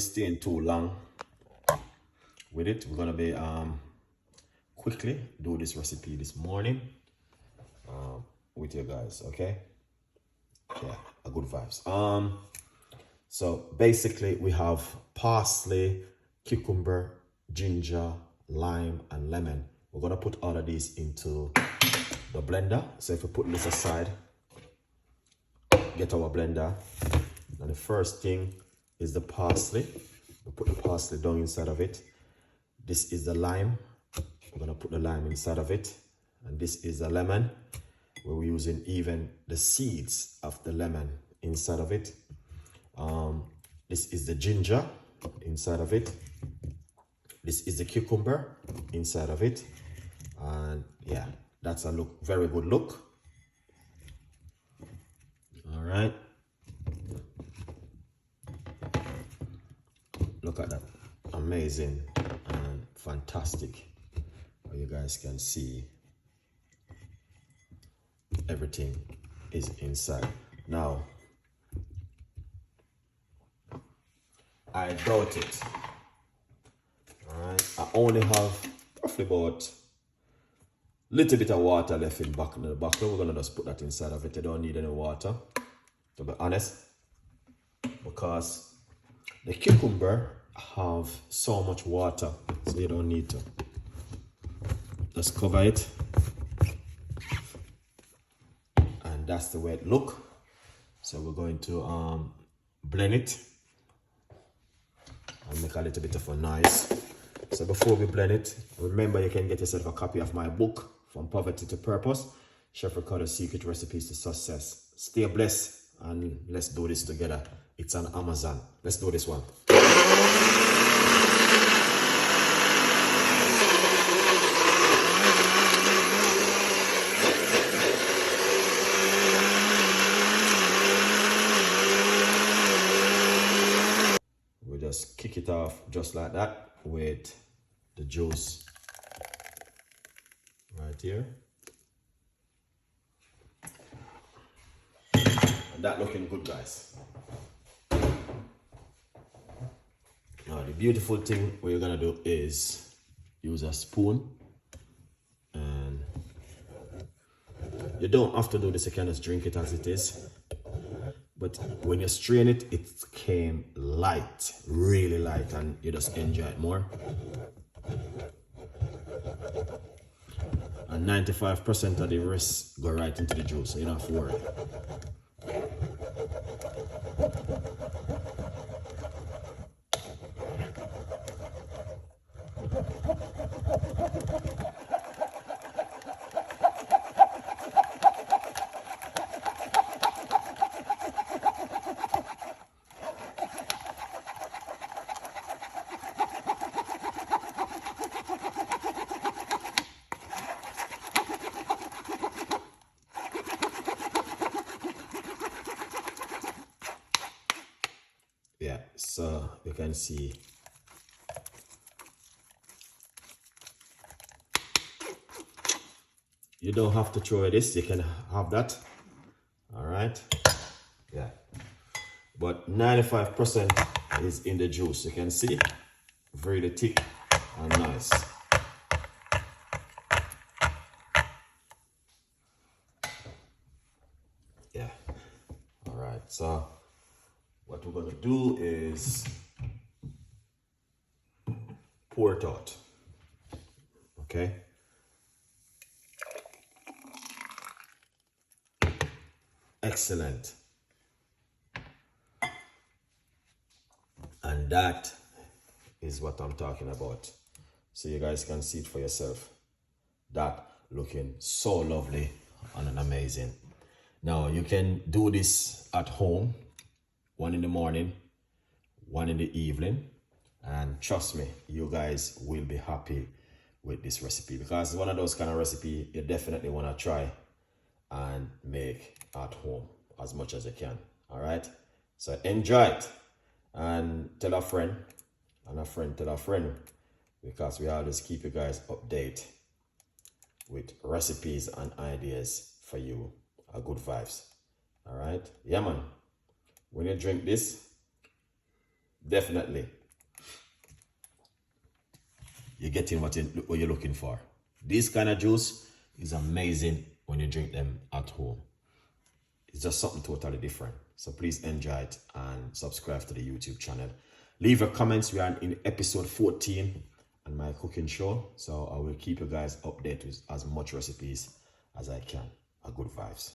staying too long with it. We're gonna be quickly do this recipe this morning with you guys. Okay, yeah, a good vibes. So basically we have parsley, cucumber, ginger, lime, and lemon. We're gonna put all of these into the blender. So if we put this aside, get our blender, and the first thing is the parsley. We put the parsley down inside of it. This is the lime. We're gonna put the lime inside of it, and this is the lemon. We're using even the seeds of the lemon inside of it. This is the ginger inside of it. This is the cucumber inside of it. And yeah, that's a look, very good look. All right. Look at that. Amazing and fantastic. You guys can see everything is inside. Now, I doubt it. Alright, I only have roughly about a little bit of water left in the bucket. We're gonna just put that inside of it. You don't need any water, to be honest, because the cucumber have so much water, so you don't need to. Just cover it, and that's the way it look. So we're going to blend it and make a little bit of a noise. So before we blend it, remember you can get yourself a copy of my book, From Poverty to Purpose, Chef Ricardo Secret Recipes to Success. Stay blessed and let's do this together. It's on Amazon. Let's do this one. Just kick it off just like that with the juice right here. And that looking good, guys. Now the beautiful thing what you're gonna do is use a spoon, and you don't have to do this, you can just drink it as it is. But when you strain it, it came light, really light, and you just enjoy it more. And 95% of the rest go right into the juice, so you don't have to worry. Yeah, so you can see you don't have to throw this, you can have that. All right, yeah, but 95% is in the juice. You can see very thick and nice. Yeah, all right, so what we're gonna do is pour it out, okay? Excellent. And that is what I'm talking about. So you guys can see it for yourself. That looking so lovely and amazing. Now you can do this at home. One in the morning, one in the evening, and trust me, you guys will be happy with this recipe, because it's one of those kind of recipe you definitely want to try and make at home as much as you can. All right, so enjoy it and tell a friend, and a friend tell a friend, because we always keep you guys updated with recipes and ideas for you. A good vibes. All right, yeah man. When you drink this, Definitely. You're getting what you're looking for. This kind of juice is amazing when you drink them at home. It's just something totally different. So please enjoy it and subscribe to the YouTube channel. Leave your comments. We are in episode 14 on my cooking show. So I will keep you guys updated with as much recipes as I can. A good vibes.